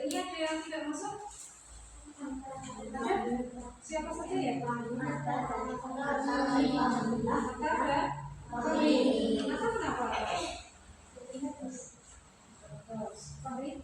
ini ada yang tidak masuk? Ada? Siapa saja ya? Mata dan kenapa kenapa? Sakit.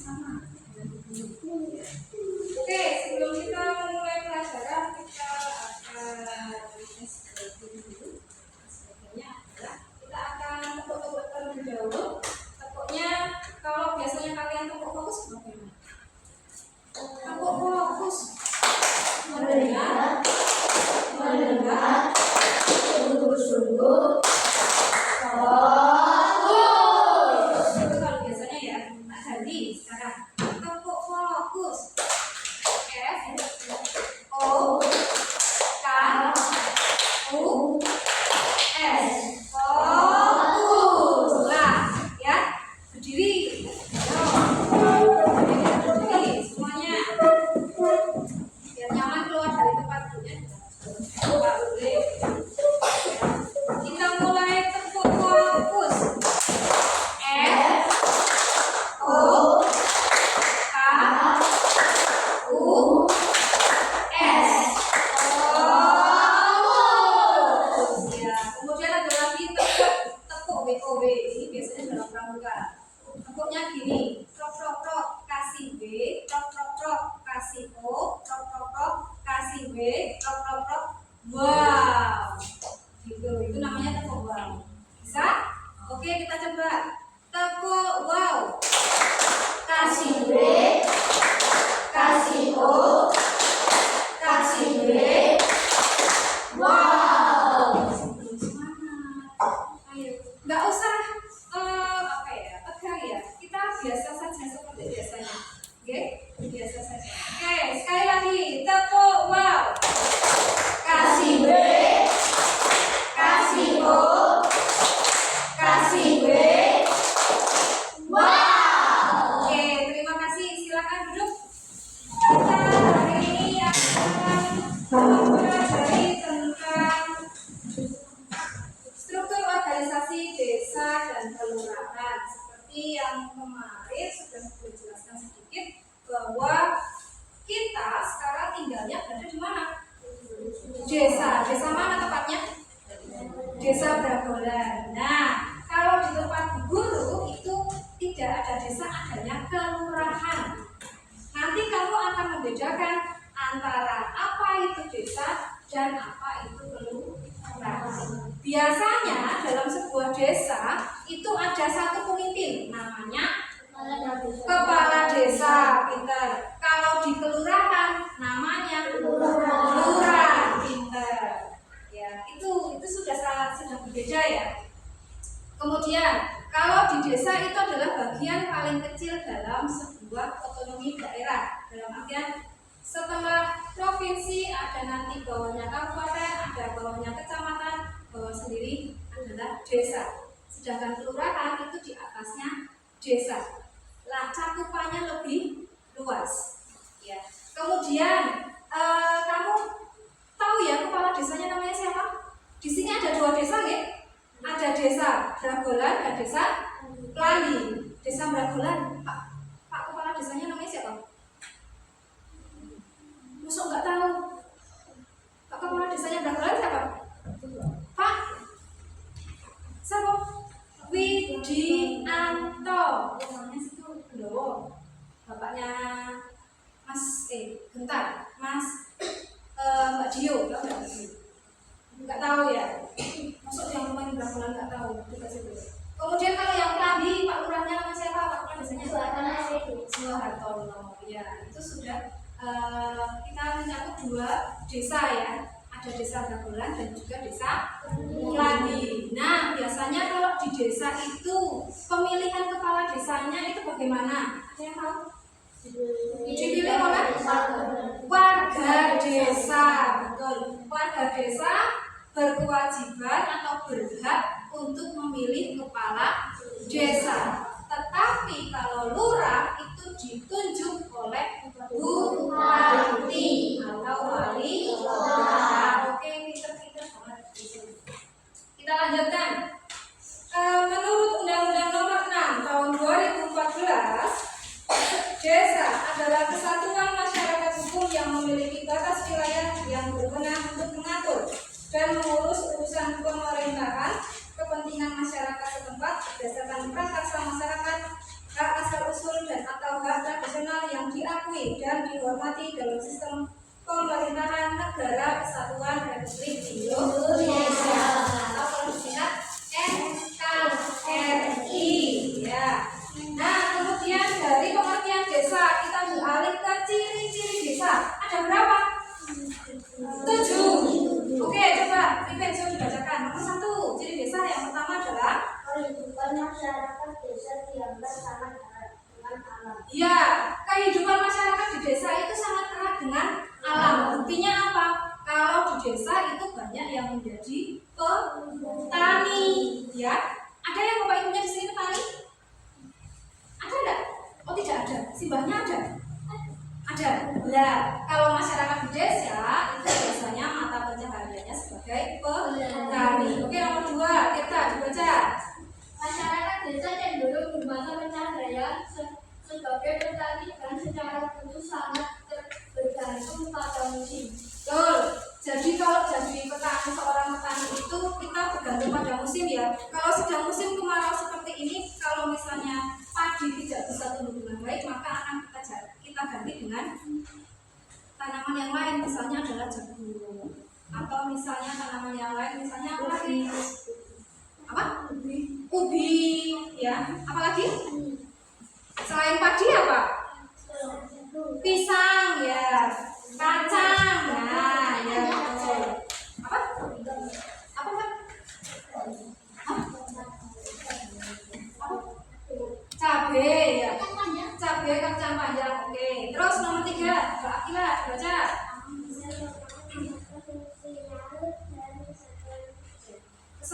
sama. Oke, sebelum kita memulai pelajaran kita akan dulu. Sebagainya adalah kita akan tepuk-tepuk terlebih dahulu. Tepuknya kalau biasanya kalian tepuk fokus bagaimana? Tepuk fokus mendengar, sungguh-sungguh. Itu kalau biasanya ya, tak ganti sekarang. Tepuk fokus. O K U S. Fokus. Nah, ya, berdiri. Berdiri semuanya. Biar nyaman keluar dari tempat duduknya. Nggak boleh. Kita mulai tepuk fokus. F O K U S. Fokus. Ya, kemudian ada lagi tepuk BOB. Ini biasanya dalam pramuka. Tepuknya gini, trok kasih B, trok kasih O, trok kasih B, trok. Wow. Gitu, itu namanya tepuk wow. Bisa? Oke, kita coba. Tepuk wow. Kasih B, kasih O, kasih B. Wow. Semangat. Ayo, nggak usah apa ya, tegang ya. Kita biasa saja seperti biasanya. Oke, biasa saja. Oke, sekali lagi. Tepuk wow. Kasih B, kasih O, kasih B. Wow. Oke, terima kasih. Silakan duduk. Kita hari ini akan mempelajari tentang struktur organisasi desa dan kelurahan. Seperti yang kemarin sudah dijelaskan sedikit bahwa kita sekarang tinggalnya berada di mana? Desa. Desa mana tepatnya? Desa Bragolan. Nah, kalau di tempat guru itu tidak ada desa, adanya kelurahan. Nanti kamu akan membedakan antara apa itu desa dan apa itu kelurahan. Biasanya dalam sebuah desa itu ada satu pemimpin, namanya kepala desa. Pinter. Kalau di kelurahan namanya lurah. Pinter. Ya, itu sudah berbeda ya. Kemudian kalau di desa itu adalah bagian paling kecil dalam sebuah otonomi daerah. Dalam artian setelah provinsi ada nanti bawahnya kabupaten, ada bawahnya kecamatan, bawah sendiri adalah desa. Sedangkan kelurahan itu di atasnya desa. Lah cakupannya lebih luas. Ya. Kemudian kamu tahu ya kepala desanya namanya siapa? Di sini ada dua desa ya. Ada desa Bragolan dan desa Klandi. Desa Bragolan, Pak kepala desanya namanya siapa? Masuk nggak tahu? Pak kepala desanya Bragolan siapa? Pak siapa? Widianto. Namanya situ Loh. Bapaknya Mas bentar, Mas Mbak Dio, tahu nggak? Nggak tahu ya. Masuk yang rumah di Bragolan nggak tahu. Kemudian kalau yang tadi Pak Lurahnya namanya siapa? Pak Lurah desanya Soehartono. Ya, itu sudah kita mencakup dua desa ya. Ada desa Bragolan dan juga desa Klandi. Nah, biasanya kalau di desa itu pemilihan kepala desanya itu bagaimana? Ada yang tahu? Dipilih oleh warga desa. Betul. Warga desa berkewajiban atau berhak untuk memilih kepala desa. Tetapi kalau lurah itu ditunjuk oleh bupati atau wali kota. Oke, pinter-pinter banget. Kita lanjutkan. Menurut Undang-Undang Nomor 6 Tahun 2014, desa adalah kesatuan masyarakat hukum yang memiliki batas wilayah yang berwenang untuk mengatur dan mengurus urusan pemerintahan, kepentingan masyarakat setempat berdasarkan prakarsa masyarakat, hak asal usul dan atau hak nasional yang diakui dan dihormati dalam sistem pemerintahan Negara Kesatuan Republik Indonesia atau kalau disingkat NKRI ya. Nah, kemudian dari pengertian desa kita beralih ke ciri-ciri desa. Ada berapa? 7. Oke, coba Vivenzo dibacakan. Nomor 1, ciri desa yang pertama adalah kehidupan masyarakat desa dianggap sangat erat dengan alam. ya, kehidupan masyarakat di desa itu sangat erat dengan alam. Buktinya apa? Kalau di desa itu banyak yang menjadi petani, ya. Ada yang bapak ibunya di sini petani? Ada enggak? Oh tidak ada. Simbahnya ada? Ada. Nah, kalau masyarakat di desa itu biasanya mata pencahariannya sebagai petani. Oke, nomor 2 kita dibaca. Masyarakat desa cenderung bermata pencaharian sebagai petani dan secara khusus sangat bergantung pada musim. Betul. Jadi kalau jadi petani, seorang petani itu kita bergantung pada musim ya. Kalau sedang musim kemarau seperti ini, kalau misalnya padi tidak bisa tumbuh dengan baik, maka akan kita ganti dengan tanaman yang lain. Misalnya adalah jagung, atau misalnya tanaman yang lain, misalnya apa lagi? Apa? Ubi, ya. Apalagi? Selain padi apa? Pisang, ya. Kacang, nah, ya. Apa? Apa Pak? Hah? Apa? Cabe, ya. Cabe, kacang panjang, oke. Terus nomor 3, Mbak Akila, baca.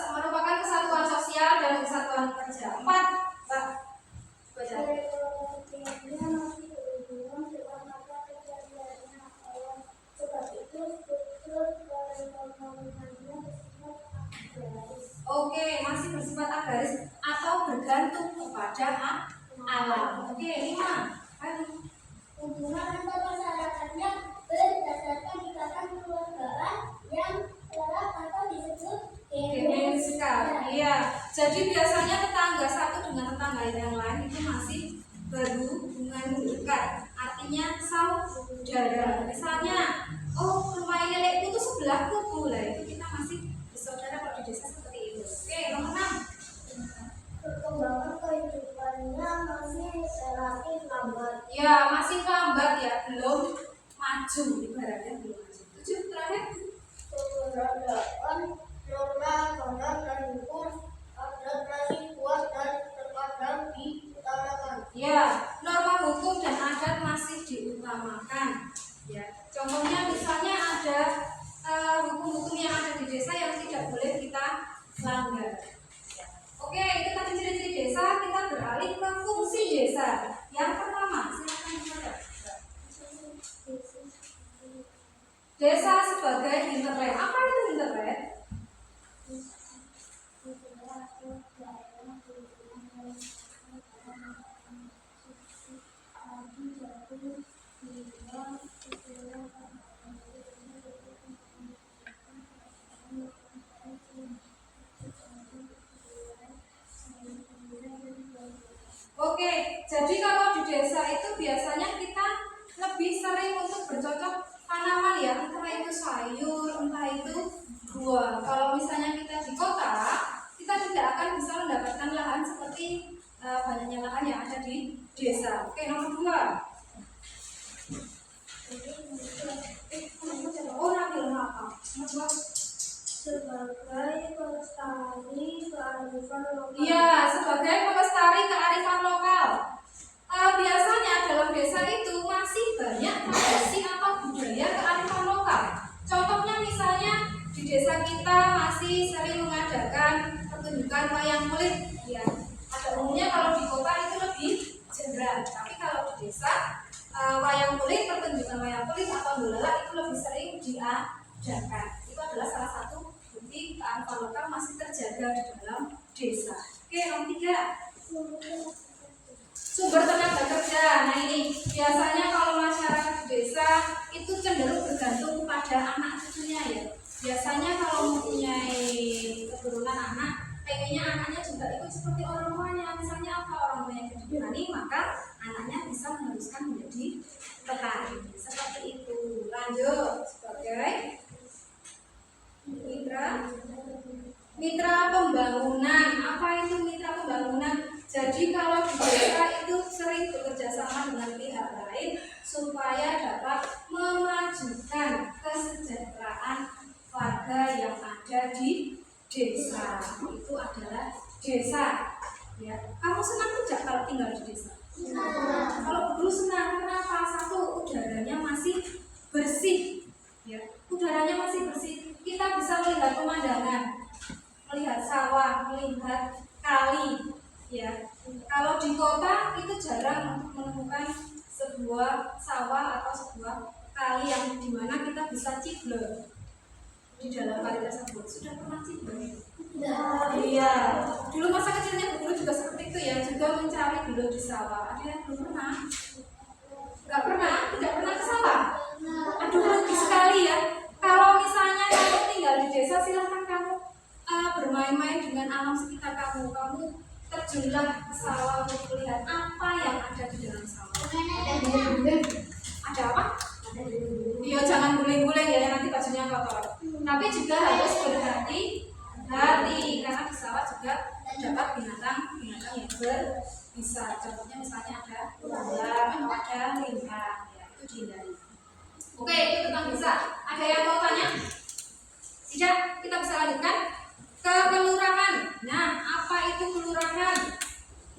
Merupakan kesatuan sosial dan kesatuan kerja. 4, Mbak. Baca. Oke, masih bersifat agraris atau bergantung kepada alam. Oke, 5. Hubungan antar masyarakatnya berdasarkan ikatan kekeluargaan yang erat atau disebut Gemenskap. Iya. Jadi biasanya tetangga satu dengan tetangga yang lain itu masih berhubungan dekat. Artinya saudara. Misalnya, oh rumah nenekku itu sebelah kubu lah, itu kita masih bersaudara kalau di desa seperti itu. Oke, nomor 6. perkembangan kehidupannya masih relatif lambat. Ya, masih lambat ya, belum maju, ibaratnya belum maju. 7 terakhir. Keberadaan norma standar dan hukum adaptasi kuat dan terkadang diutamakan. Ya, norma hukum dan adat masih diutamakan. Ya, contohnya misalnya ada hukum-hukum yang ada di desa yang tidak boleh kita langgar. Oke, itu tadi ciri-ciri desa. Kita beralih ke fungsi desa. Yang pertama, silakan dibaca. Desa sebagai internet. Apa itu internet? Oke, jadi kalau di desa itu biasanya kita lebih sering untuk bercocok tanaman ya, entah itu sayur, entah itu buah. Kalau misalnya kita di kota, kita tidak akan bisa mendapatkan lahan seperti banyaknya lahan yang ada di desa. Oke, nomor 2. Oh, nanti apa? Nomor 2. Sebagai pelestari kearifan lokal. Iya, sebagai pelestari kearifan lokal. Biasanya dalam desa itu masih banyak tradisi atau budaya kearifan lokal. Contohnya misalnya di desa kita masih sering mengadakan pertunjukan wayang kulit. Ya, pada umumnya kalau di kota itu lebih jarang. Tapi kalau di desa wayang kulit, pertunjukan wayang kulit atau bola itu lebih sering diadakan. Itu adalah salah satu bukti kearifan lokal masih terjaga di dalam desa. Oke, nomor 3. Sumber tenaga kerja. Nah ini biasanya kalau masyarakat di desa itu cenderung bergantung kepada anak cucunya ya. Biasanya kalau mempunyai keturunan anak, pengennya anaknya juga ikut seperti orang tuanya. Misalnya apa, orang tuanya jadi petani, maka anaknya bisa meneruskan menjadi masih bersih, ya, udaranya masih bersih, kita bisa melihat pemandangan, melihat sawah, melihat kali, ya. Kalau di kota itu jarang untuk menemukan sebuah sawah atau sebuah kali yang dimana kita bisa ciblek di dalam kali tersebut. Sudah pernah ciblek? Iya. Dulu masa kecilnya Bu Guru juga seperti itu ya, juga mencari belut di sawah. Ada yang belum pernah? Nggak pernah? Tidak pernah ke sawah? Aduh, rugi sekali ya. Kalau misalnya kamu tinggal di desa, silahkan kamu bermain-main dengan alam sekitar kamu. Kamu terjunlah ke sawah untuk melihat apa yang ada di dalam sawah. Ada apa? Iya, jangan guling-guling ya, nanti bajunya kotor. Tapi juga harus berhati-hati, karena di sawah juga terdapat binatang-binatang yang berbisa. Contohnya misalnya ada ular, ada lintah, ya, itu dihindari. Oke, itu tentang desa. Ada yang mau tanya? Tidak, kita bisa lanjutkan ke kelurahan. Nah, apa itu kelurahan?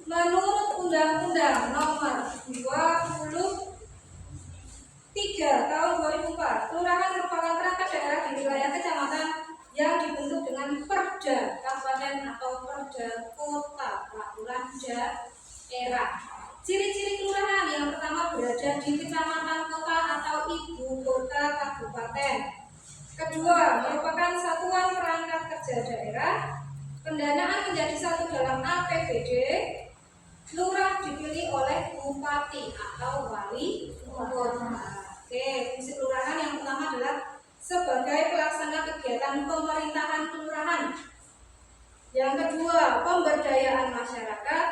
Menurut Undang-Undang Nomor 23 Tahun 2004, kelurahan merupakan perangkat daerah di wilayah kecamatan yang dibentuk dengan perda kabupaten atau perda kota peraturan daerah. Ciri-ciri kelurahan yang pertama berada di kecamatan kota atau ibu kota kabupaten. Kedua, merupakan satuan perangkat kerja daerah. Pendanaan menjadi satu dalam APBD. Lurah dipilih oleh bupati atau wali kota. Oke, fungsi kelurahan yang pertama adalah sebagai pelaksana kegiatan pemerintahan kelurahan. Yang kedua, pemberdayaan masyarakat,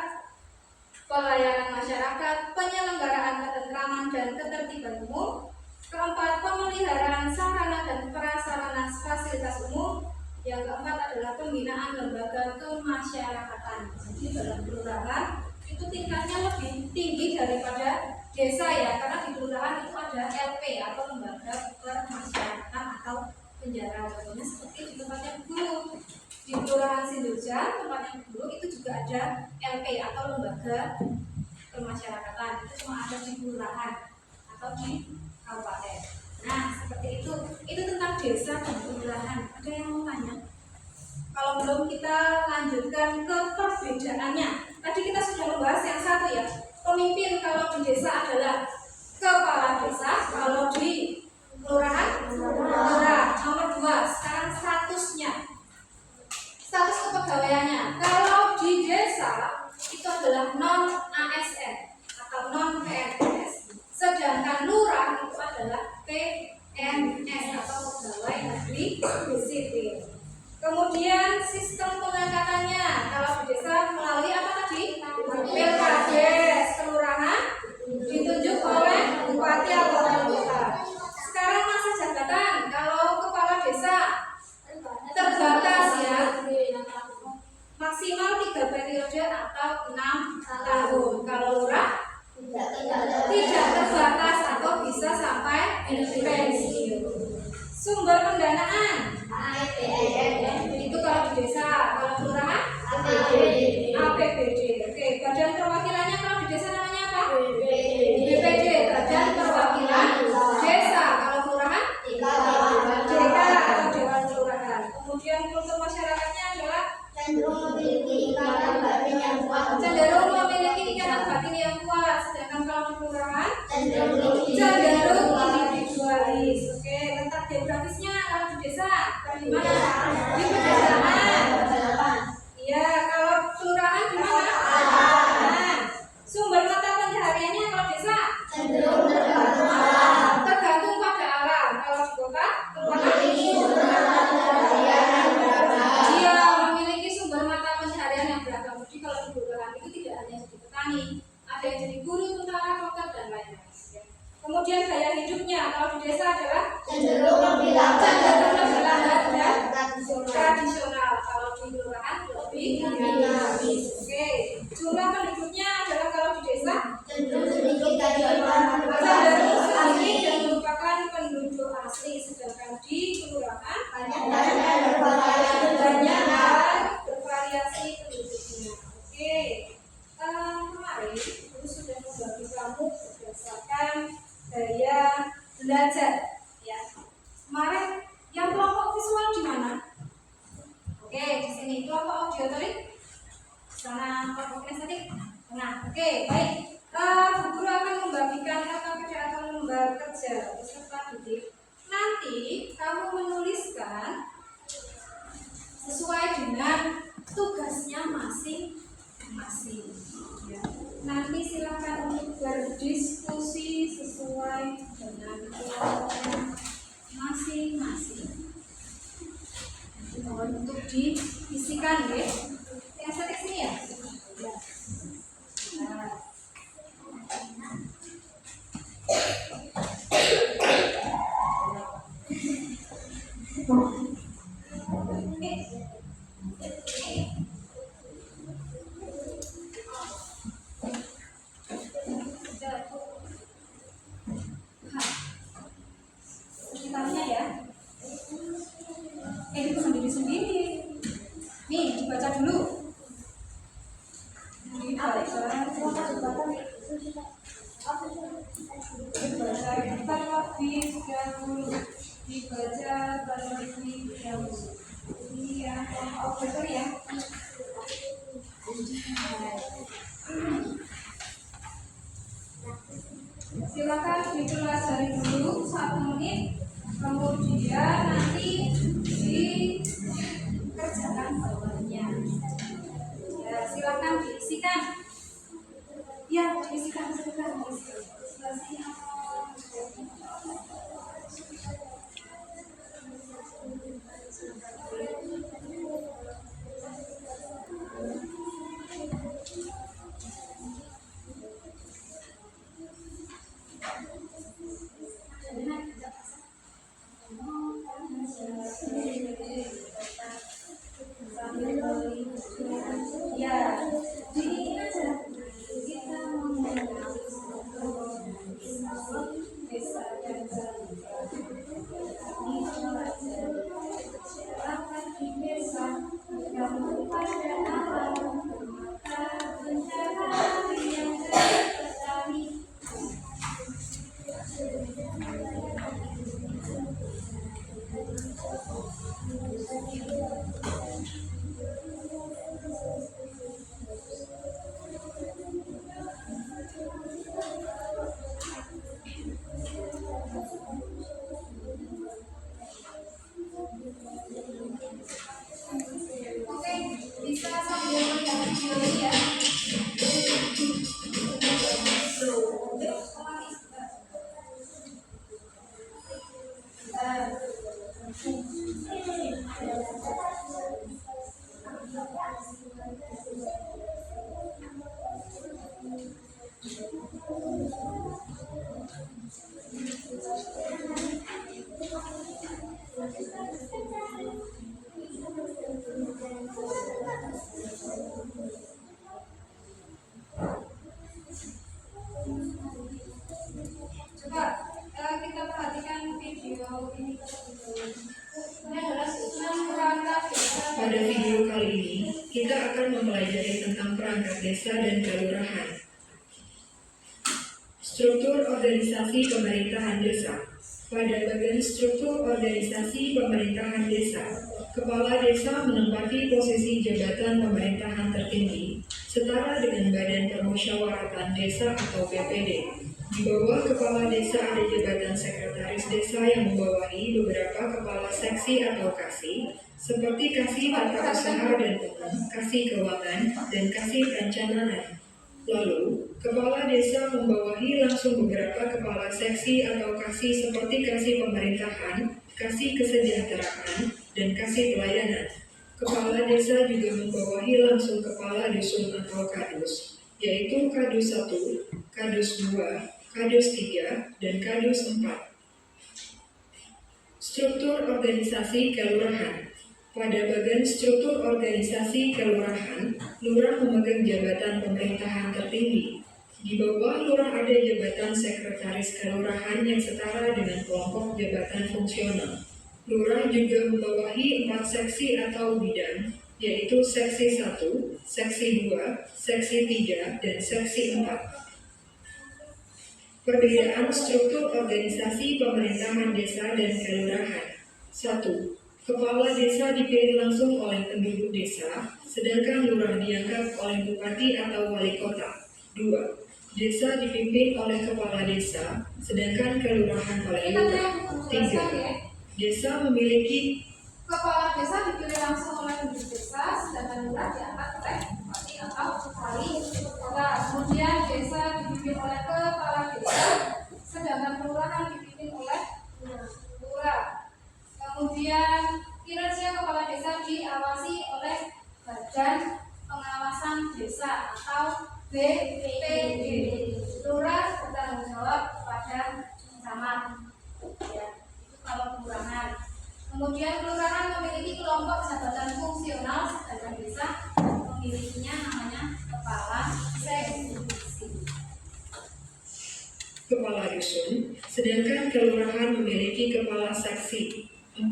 pelayanan masyarakat, penyelenggaraan ketentraman dan ketertiban umum. Keempat, pemeliharaan sarana dan prasarana fasilitas umum. Yang keempat adalah pembinaan lembaga kemasyarakatan. Jadi dalam kelurahan itu tingkatnya lebih tinggi daripada desa ya, karena di kelurahan itu ada LP atau lembaga permasyarakatan atau penjara. Contohnya seperti di tempatnya Guru, di kelurahan Sindurja tempatnya Guru itu juga ada LP atau lembaga permasyarakatan. Itu cuma ada di kelurahan atau di kabupaten. Nah, seperti itu. Itu tentang desa dan kelurahan. Ada yang mau tanya? Kalau belum, kita lanjutkan ke perbedaannya. Tadi kita sudah membahas yang satu ya. Pemimpin kalau di desa adalah kepala desa, kalau di kelurahan lurah. Nomor 2, sekarang statusnya. Status kepegawaiannya. Kalau di desa itu adalah non ASN atau non PNS. Sedangkan lurah itu adalah PNS atau pegawai negeri sipil. Kemudian sistem pengangkatannya, kalau di desa melalui apa tadi? Pilkades. Kelurahan ditunjuk oleh bupati atau wali kota. Sekarang masa jabatan, kalau kepala desa terbatas ya, maksimal 3 periode atau 6 tahun. Kalau lurah tidak terbatas atau bisa sampai pensiun. Sumber pendanaan itu kalau di desa, kalau kelurahan APBD. Oke, badan perwakilannya kalau di desa namanya apa? BPD, badan perwakilan desa. Kalau kelurahan DK atau Dewan Kelurahan. Kemudian kultur masyarakatnya adalah cenderung memiliki ikatan batin yang kuat. Sedangkan kalau di kelurahan cenderung individualis. Oke, letak geografisnya kalau di desa di mana? Di pedesaan. Iya, kalau kelurahan di mana? Nah, sumber mata pencahariannya kalau desa tergantung pada alam. Kalau di kota dia memiliki sumber mata pencaharian yang beragam. Jadi kalau di kelurahan itu tidak hanya jadi petani, ada yang jadi guru, tentara, dokter dan lain-lain. Kemudian gaya hidupnya kalau di desa adalah cenderung lebih lambat dan tradisional. Kalau di kelurahan lebih dinamis. Oke, jumlah penduduknya adalah kalau di desa cenderung sedikit dan merupakan penduduk asli, sedangkan di kelurahan banyak bervariasi penduduknya. Oke, kemarin Guru sudah membagi kamu berdasarkan gaya belajar. Ya. Kemarin yang kelompok visual di mana? Oke, di sini kelompok auditory. Sana kelompok kinestetik. Nah, oke, baik. Bu Guru akan membagikan KKPD atau lembar kerja peserta didik. Nanti kamu menuliskan sesuai dengan tugasnya masing-masing. Ya. Nanti silakan untuk berdiskusi sesuai dengan kelompoknya masing-masing. Mohon untuk diisikan ya. Yang setik sini ya. Nah. Ceritanya ya. Itu sendiri-sendiri. Nih, dibaca dulu. Dibaca terlebih dahulu. Dibaca terlebih dahulu. Ini yang operator ya. Silakan dipelajari dulu 1 menit, kemudian nanti dikerjakan bawahnya. Ya, silakan diisikan. Ya, diisikan. Ya, ini aja kita mengenal desa dan ini masyarakat di desa yang pada alam maka mencari yang petani. Oke, bisa sambil melihat video ini ya. Coba kita perhatikan video ini terlebih dahulu. Ini adalah susunan perangkat desa. Pada video kali ini, kita akan mempelajari tentang perangkat desa dan kelurahan. Struktur organisasi pemerintahan desa. Pada bagian struktur organisasi pemerintahan desa, kepala desa menempati posisi jabatan pemerintahan tertinggi, setara dengan Badan Permusyawaratan Desa atau BPD. Di bawah kepala desa ada jabatan sekretaris desa yang membawahi beberapa kepala seksi atau kasih, seperti kasih tata usaha dan umum, kasih keuangan, dan kasih perencanaan. Lalu, kepala desa membawahi langsung beberapa kepala seksi atau kasih seperti kasih pemerintahan, kasih kesejahteraan, dan kasih pelayanan. Kepala desa juga membawahi langsung kepala dusun atau kadus, yaitu kadus 1, kadus 2, kadus 3, dan kadus 4. Struktur organisasi kelurahan. Pada bagian struktur organisasi kelurahan, lurah memegang jabatan pemerintahan tertinggi. Di bawah lurah ada jabatan sekretaris kelurahan yang setara dengan kelompok jabatan fungsional. Lurah juga membawahi 4 seksi atau bidang, yaitu seksi 1, seksi 2, seksi 3, dan seksi 4. Perbedaan struktur organisasi pemerintahan desa dan kelurahan. 1. Kepala desa dipilih langsung oleh penduduk desa, sedangkan lurah diangkat oleh bupati atau wali kota. 2. Desa dipimpin oleh kepala desa, sedangkan kelurahan oleh Kita lurah. yang menjelaskan 3. ya. Desa memiliki Kepala desa dipilih langsung oleh penduduk desa, sedangkan lurah diangkat oleh bupati atau wali kota. Kemudian desa dipimpin oleh kepala desa, sedangkan kelurahan dipimpin oleh lurah. Kemudian kinerja kepala desa diawasi oleh Badan Pengawasan Desa atau BPD. Lurah bertanggung jawab pada camat. Ya, itu kalau kelurahan. Kemudian kelurahan memiliki kelompok jabatan fungsional, sedangkan desa memilikinya namanya kepala seksi. kepala dusun, sedangkan kelurahan memiliki kepala seksi. 4.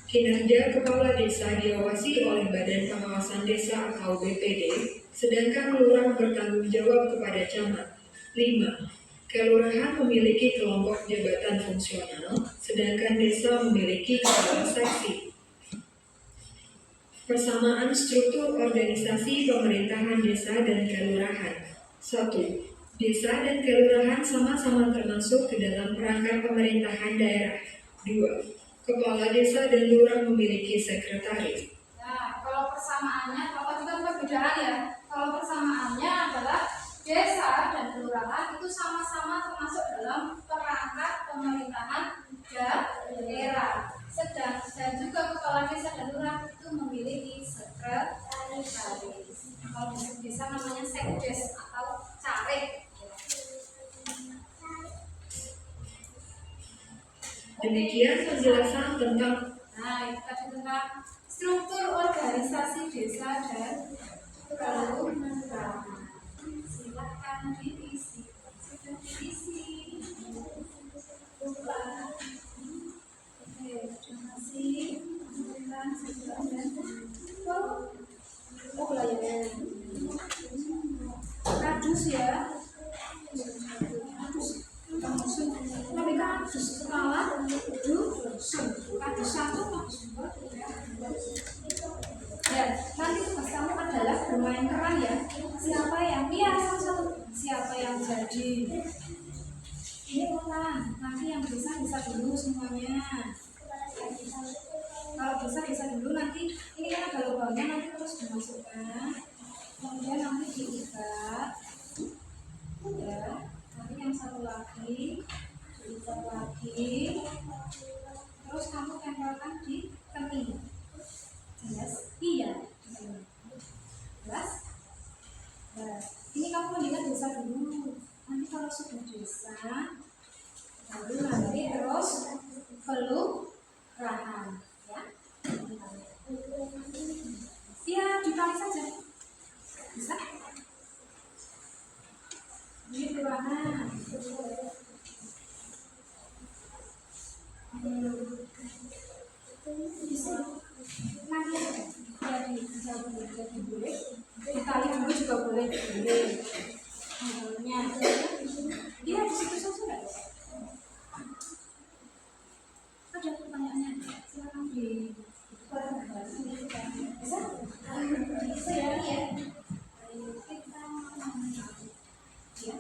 Kinerja kepala desa diawasi oleh Badan Pengawasan Desa atau BPD, sedangkan lurah bertanggung jawab kepada camat. 5. Kelurahan memiliki kelompok jabatan fungsional, sedangkan desa memiliki kepala seksi. Persamaan struktur organisasi pemerintahan desa dan kelurahan. 1. Desa dan kelurahan sama-sama termasuk ke dalam perangkat pemerintahan daerah. 2. Kepala desa dan lurah memiliki sekretaris. Nah, kalau persamaannya, kalau kita perbedaan ya, kalau persamaannya adalah desa dan kelurahan itu sama-sama termasuk dalam perangkat pemerintahan daerah. Dan juga kepala desa dan lurah itu memiliki sekretaris. Kalau di desa namanya sekdes atau caleg. Demikian penjelasan tentang Nah, itu tadi tentang struktur organisasi desa dan kelurahan. Silakan diisi. Sudah diisi. Oke, terima kasih. Oh, layarnya. Kadus ya. Tapi kadus kepala dusun. Kadus satu, kadus dua. Ya, nanti tugas kamu adalah bermain peran ya. Siapa yang satu-satu. Siapa yang jadi? Ini ulang. Nanti yang bisa dulu semuanya. Kalau bisa dulu nanti. Ini kan ada lubangnya nanti terus dimasukkan. Kemudian nanti diikat. Ya. Nanti yang satu lagi diikat lagi. Terus kamu tempelkan di kening. Jelas? Iya. Jelas? Nah, ini kamu mendingan desa dulu. Nanti kalau sudah desa, baru nanti terus kelurahan, ya. Iya, ditarik saja. Bisa? Ini kelurahan. Bisa. Nanti jadi boleh. Ditali dulu juga boleh. Modelnya. Iya, di situ saja. Ada pertanyaannya. Silakan di. Bisa? Bisa ya, ya. Ya.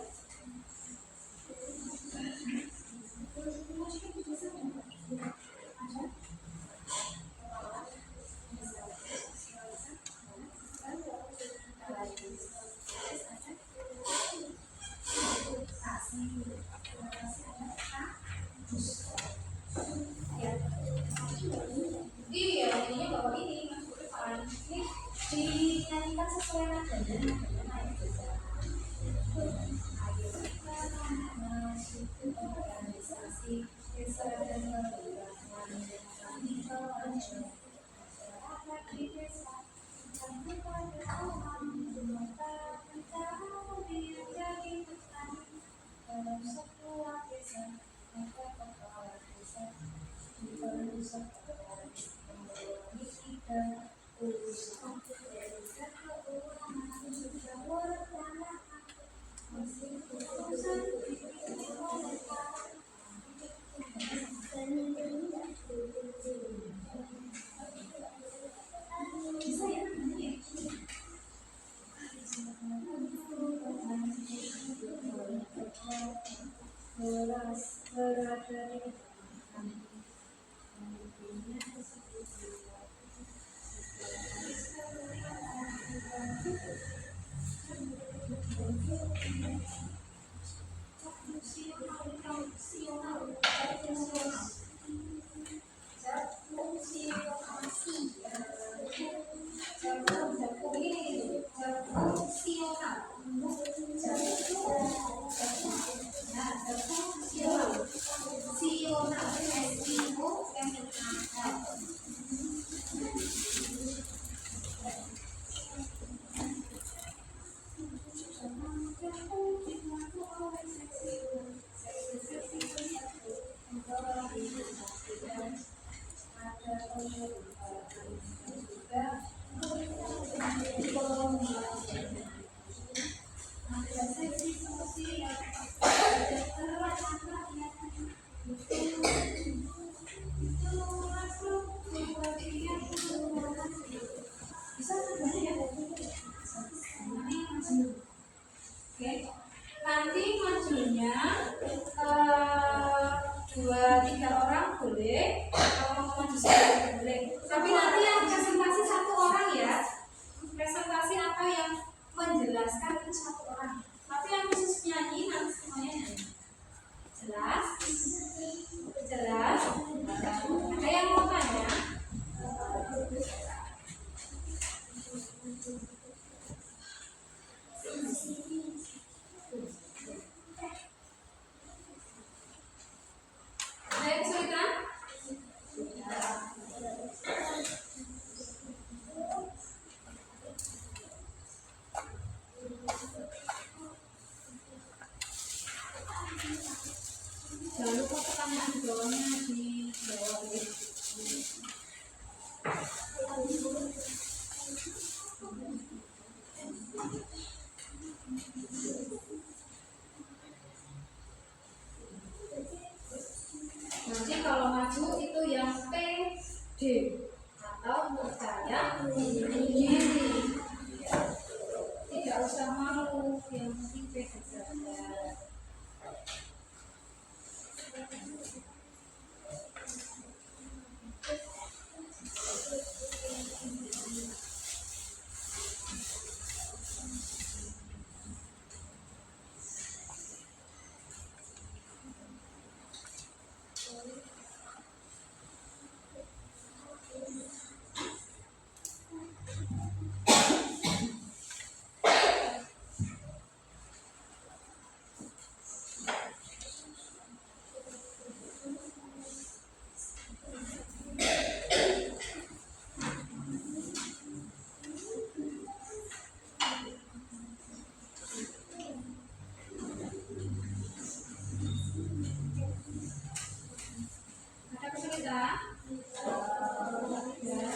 Iya, ini bahwa ini masuk ke depan. Ini dinyanyikan sesuai nadanya. Organisasi desa dan kelurahan. berada di Oke, nanti majunya 2-3 orang boleh, kalau mau maju sendiri boleh. Tapi nanti yang presentasi 1 orang ya, presentasi atau yang menjelaskan itu 1 orang. Tapi yang khusus nyanyi nanti semuanya nyanyi. Jelas? Jelas? Ada yang mau tanya? Ada yang cerita? Jangan lupa pertanyaan jawabnya di bawah ya. Nanti kalau maju itu yang PD atau percaya diri. Tidak usah malu, yang penting PD saja. Ada kesulitan? Ya.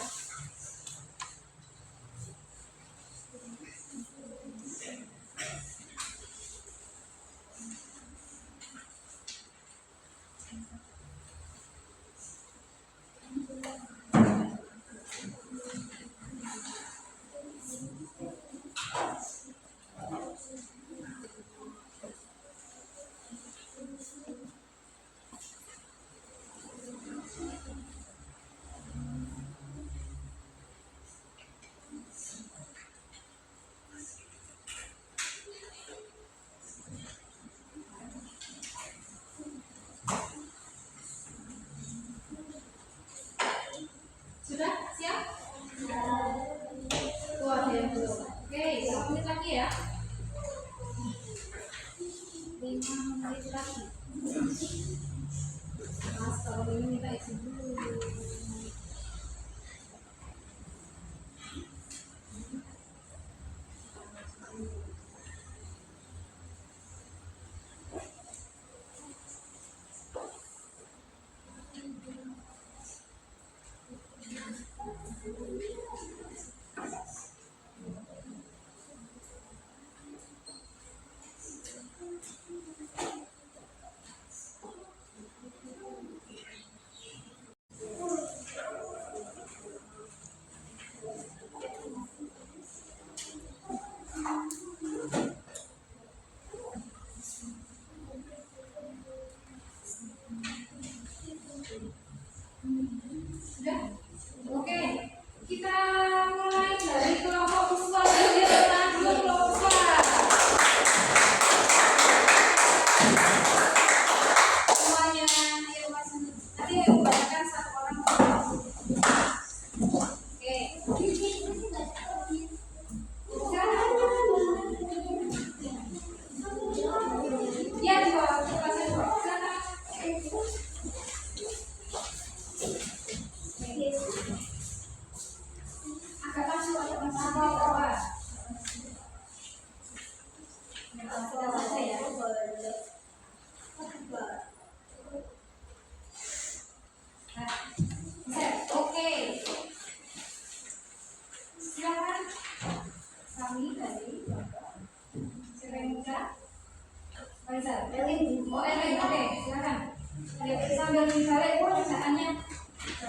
dibalik kerjaannya.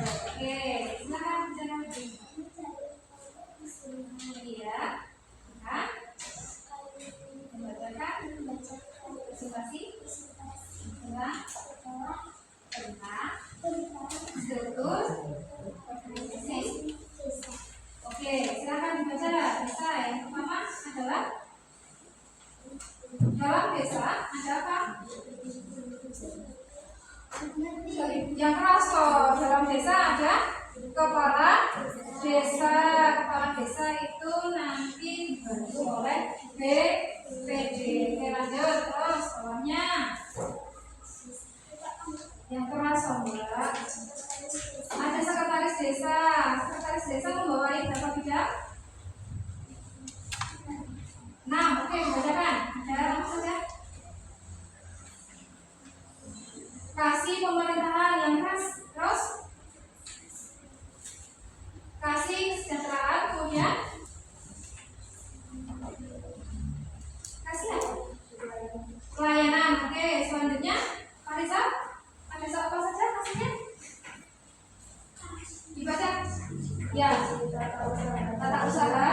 Oke, silakan jangan iya. Nah, membacakan presentasi tentang struktur organisasi. Oke, silakan dibaca. Desa yang pertama adalah dalam desa ada apa? Yang keras toh. Dalam desa ada kepala desa. Kepala desa itu nanti dibantu oleh BPD. Oke, lanjut terus bawahnya. Yang keras toh, Mbak. Ada sekretaris desa. Sekretaris desa membawahi berapa bidang? 6. Oke, bacakan. Ada apa saja? Kasih pemerintahan yang khas, terus kasih kesejahteraan, kemudian kasih apa? Pelayanan. Oke, selanjutnya Pak Risa, apa saja kasihnya? Dibaca. Ya, tata usaha,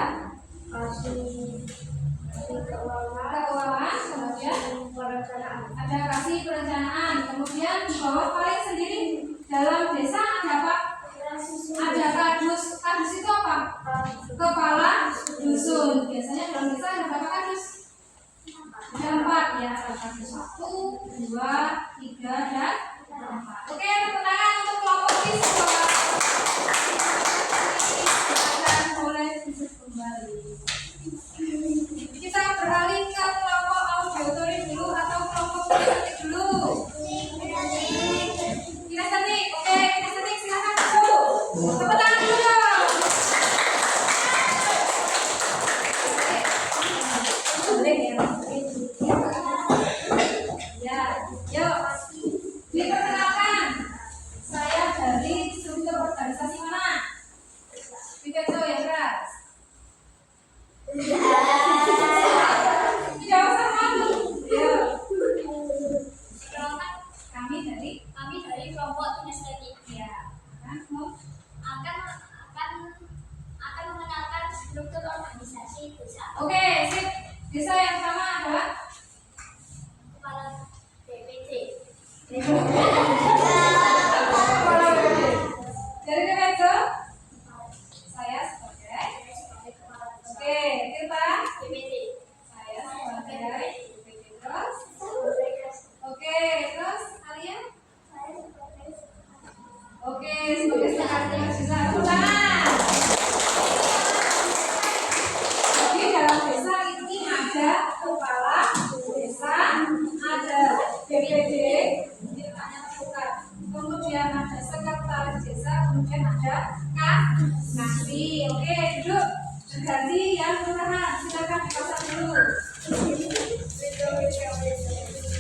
keuangan, kemudian ada kasih perencanaan, kemudian di bawah paling sendiri dalam desa ada apa? Ada kadus. Kadus itu apa? Kepala dusun. Biasanya dalam desa ada berapa kadus? Ada 4 ya. Ada kadus 1, 2, 3 dan 4. Oke, tepuk tangan untuk kelompok siswa. Silakan boleh duduk kembali. Kita beralih ke kelompok auditory dulu atau kelompok kinestetik dulu. Kinestetik, oke, kinestetik silakan dulu. Tepuk tangan dulu dong. Boleh ya. Ya, yuk. Diperkenalkan. Saya dari struktur organisasi mana? Pidato ya, keras. Tidak usah malu. Ya. Kami dari kelompok kinestetik. ya. Akan mengenalkan struktur organisasi desa. Oke, sip. Desa yang pertama adalah Kepala BPD. Kepala BPD. Dari Kemenko, saya sebagai. Oke, kita. BPD. Saya sebagai BPD terus. Oke, terus kalian? Oke, sebagai sekretaris desa. Tepuk tangan. Jadi dalam desa ini ada kepala desa, ada BPD, ini namanya terbuka. Kemudian ada sekretaris desa, kemudian ada kasih. Oke, duduk. Berganti yang kelurahan. Silakan dipasang dulu.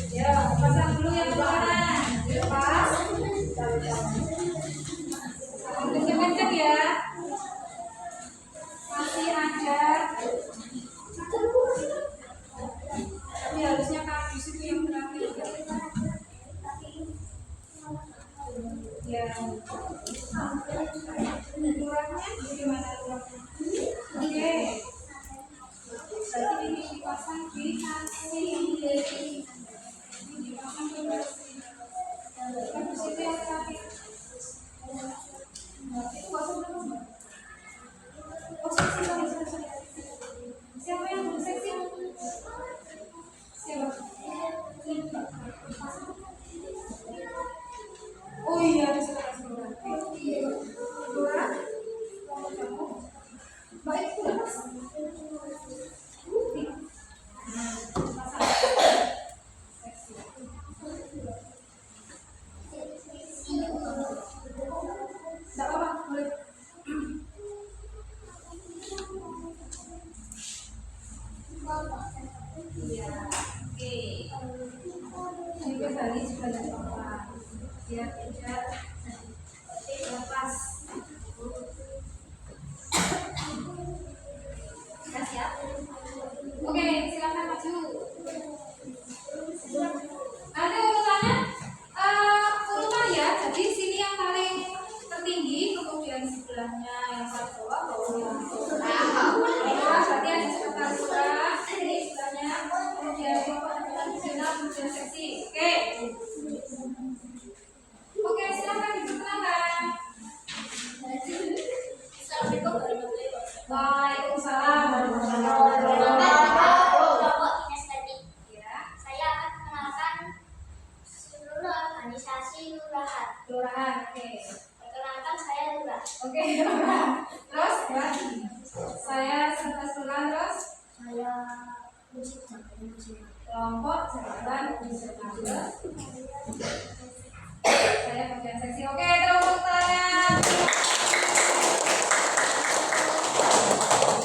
Ya, pasang dulu yang kelurahan. Dilepas. Kenceng-kenceng ya. Masih ada. Tapi harusnya kardus itu yang terakhir. Ya. Lurahnya gimana lurahnya? Oke. Berarti ini dipasang di kasih. Ini dipasang di kasih. Kardus itu yang terakhir. Itu pasang dulu. Oh, seksi. Siapa yang seksi? Siapa? Oh iya, ada sekretaris kelurahan. Baik, sudah pasang. Tidak apa-apa, boleh. Iya, oke. Ini kembali sebanyak apa? Ya, tidak lepas. Sudah siap? Oke, silakan maju. Nanti urutannya urutan ya. organisasi lurahan. Kelurahan. Oke. Perkenalkan saya Lurah. Oke, kelurahan. Terus berarti saya sekretaris kelurahan terus Saya musik campur kelompok cabutan terus saya bagian seksi. Oke, tepuk tangan.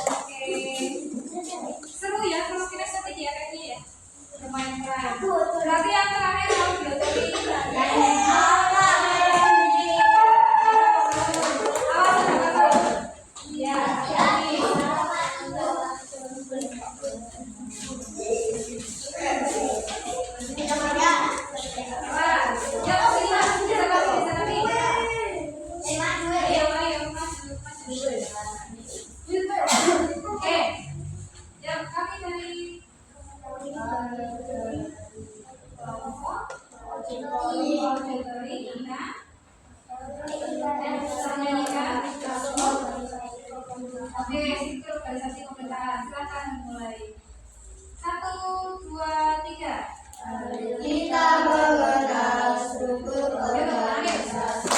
Oke. Seru ya kalau kita seperti ya kayaknya ya. Lumayan keren. Berarti yang terakhir harus dilatih. Oke, yang kami dari kelompok dari Ina menyanyikan. Oke, itu organisasi pemerintahan. Silakan mulai. 1, 2, 3. Kita mengenal struktur organisasi.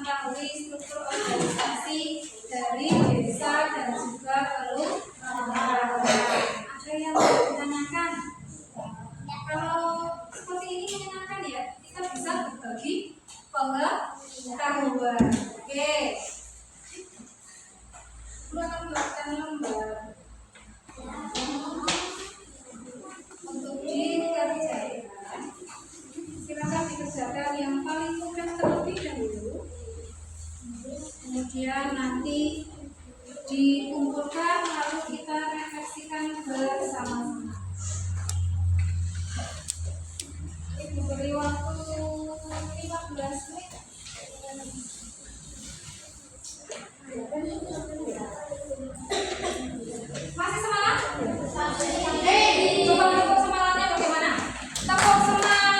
Mengetahui struktur organisasi dari desa dan juga kelurahan. Ada yang menanyakan, kalau seperti ini menyenangkan ya, kita bisa berbagi pengetahuan. Oke, lu akan melakukan lembar untuk dikerjakan. Silakan dikerjakan yang paling mudah terlebih dahulu, kemudian nanti dikumpulkan lalu kita refleksikan bersama-sama. Diberi waktu 15 menit. Masih semangat? Coba tepuk semangatnya bagaimana? Tepuk semangat.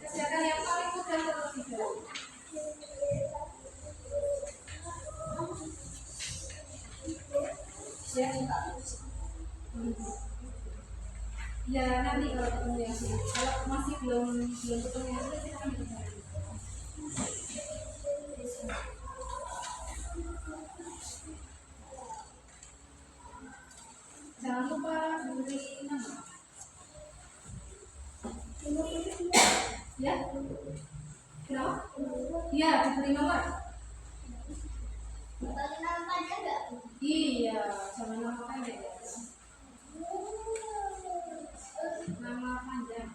Kerjakan yang paling mudah terlebih dahulu. Ya, ya nanti kalau ketemu yang sini. Kalau masih belum ketemu yang sini, kita akan bicara. Jangan lupa beri nama. Ya, kenapa? Ya, diberi nomor. Iya, jangan nama pendek ya. Nama panjang.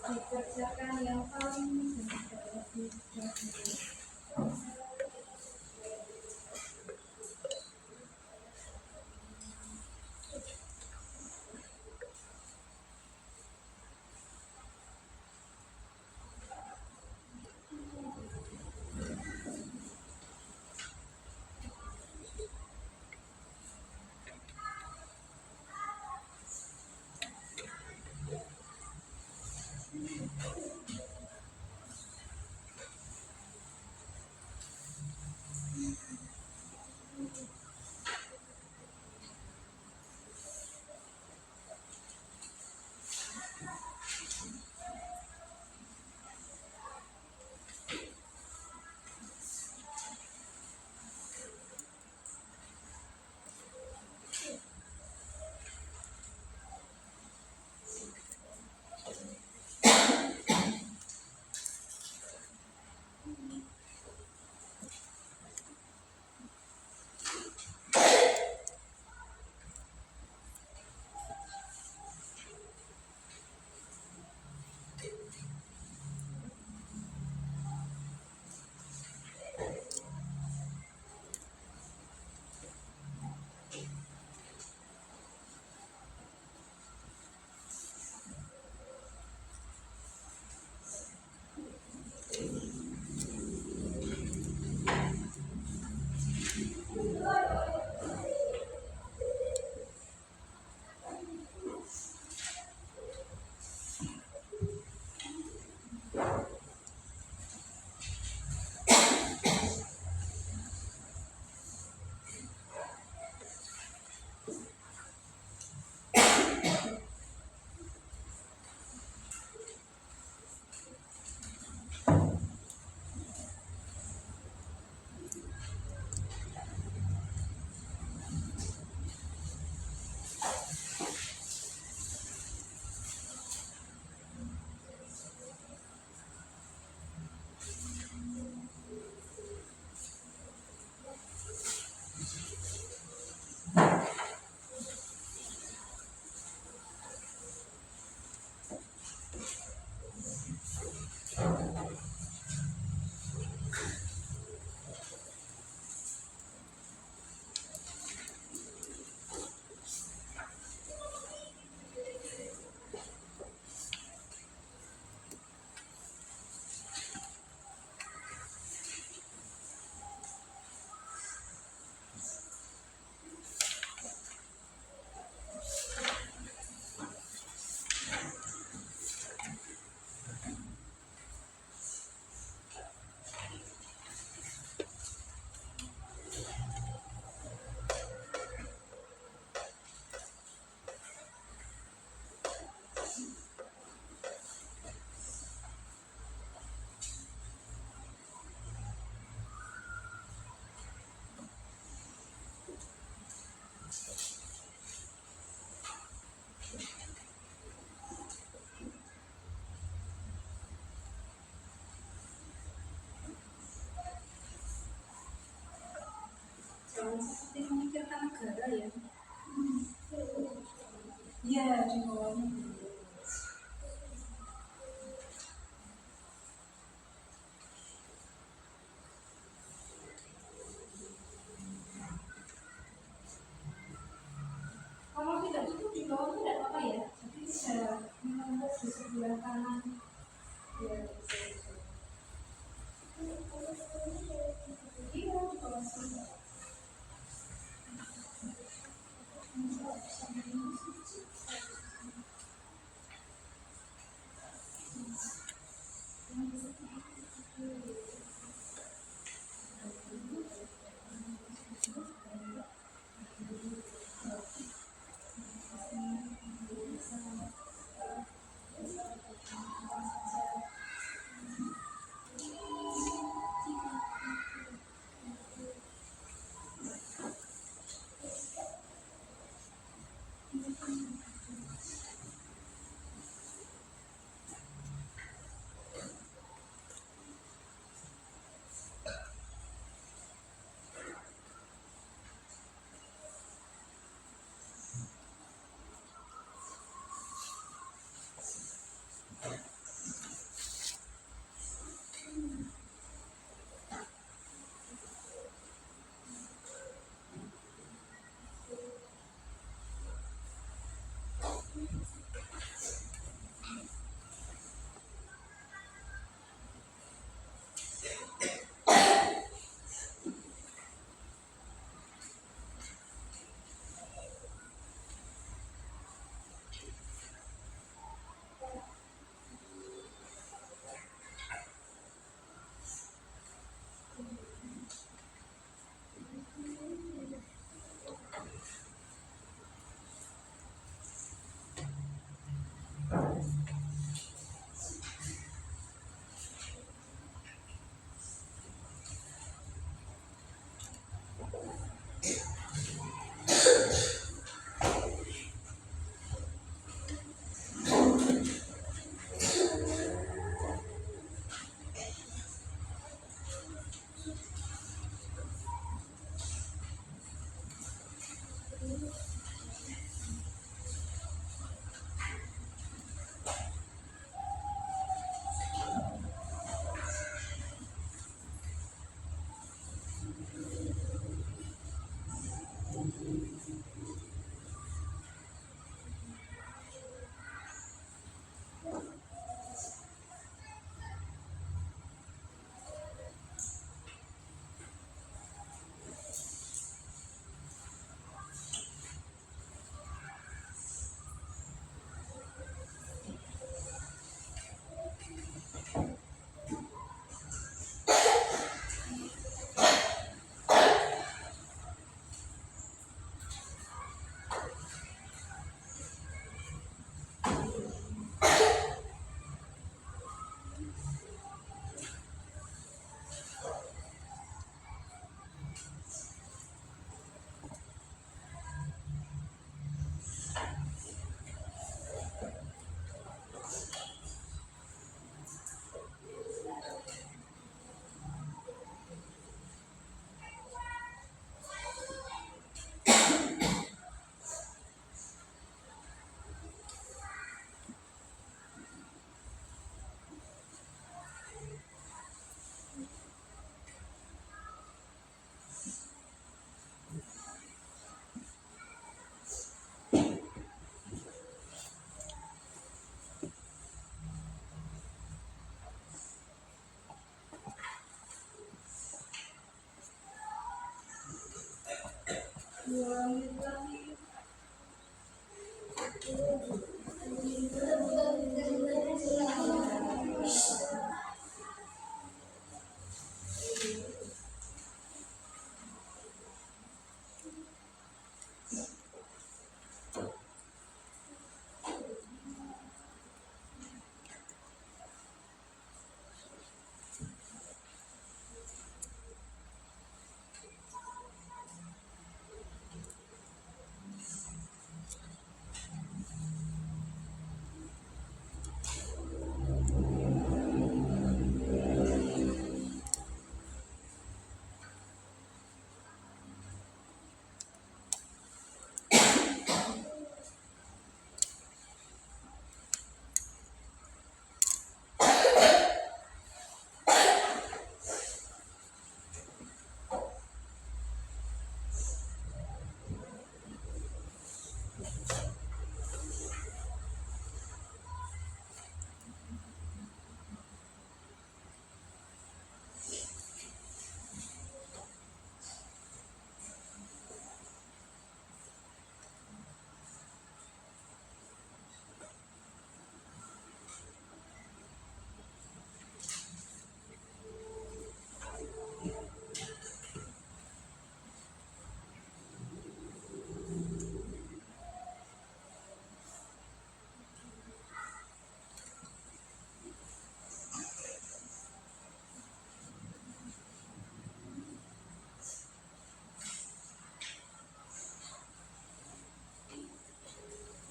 dikerjakan yang paling jangan seperti memikirkan negara ya. Iya, di bawahnya. Kalau tidak tutup di bawah itu tidak apa-apa ya. Jadi bisa menumpuk di sebelah kanan. Ya, bisa. Iya, di bawah sini.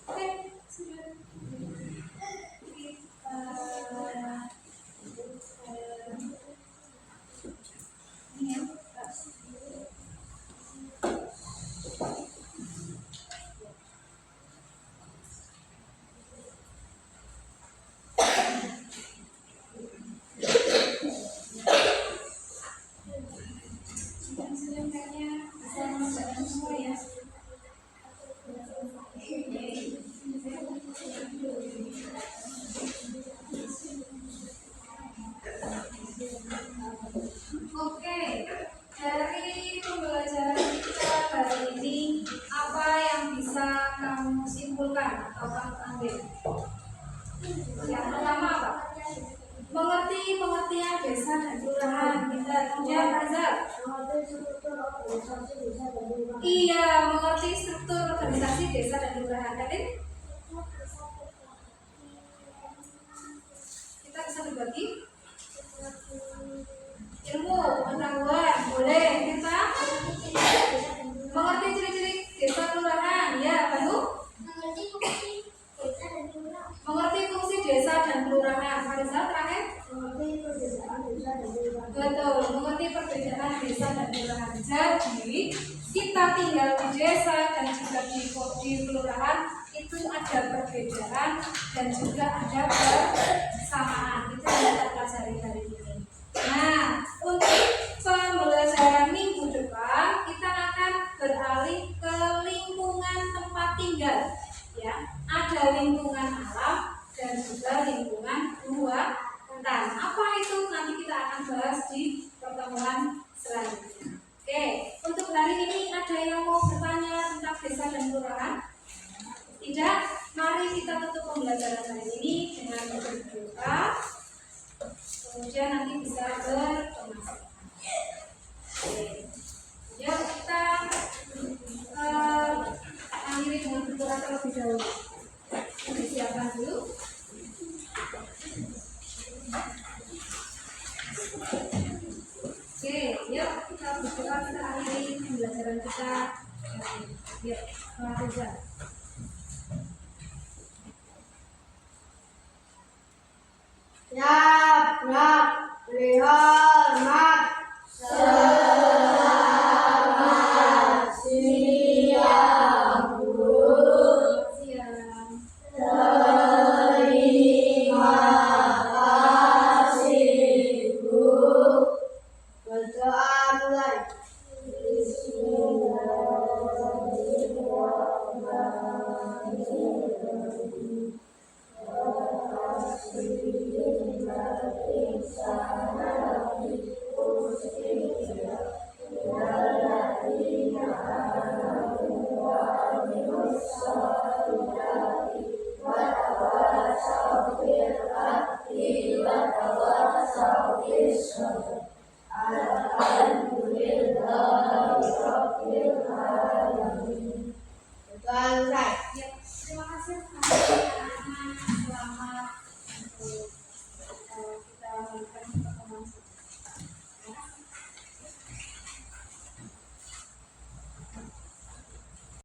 Oke, sudah. Ini ya. Sudah kayaknya bisa mengerjakan semua ya. Oke, dari pembelajaran kita hari ini, apa yang bisa kamu simpulkan atau kamu ambil? Yang pertama apa? Mengerti pengertian desa dan kelurahan. Kita kemudian Azhar. Iya, mengerti struktur organisasi desa dan kelurahan. Kadin? Kita bisa berbagi ilmu, pengetahuan, boleh. Kita mengerti ciri-ciri desa kelurahan. Ya, baru mengerti fungsi desa dan kelurahan. Pada terakhir, betul, mengerti perbedaan desa dan kelurahan. Jadi kita tinggal di desa dan juga di kelurahan itu ada perbedaan dan juga ada persamaan. Itu yang kita pelajari hari ini. Nah, untuk pembelajaran minggu depan kita akan beralih ke lingkungan tempat tinggal. Ya, ada lingkungan alam dan juga lingkungan buatan. Apa itu nanti kita akan bahas di pertemuan selanjutnya. Oke, untuk hari ini ada yang mau bertanya tentang desa dan kelurahan? Tidak? Mari kita tutup pembelajaran hari ini dengan berdoa. Kemudian nanti bisa berkomunikasi. Oke. Ya, kita akhiri dengan berdoa terlebih dahulu. Disiapkan dulu. Oke, yuk kita berdoa, kita akhiri pembelajaran kita. Yuk, selamat kerja. Siap, hormat. Selamat siang, Bu. Siang. Terima kasih, Bu. Berdoa mulai. Bismillahirrahmanirrahim. Ya, terima kasih anak-anak. Selamat untuk kita melakukan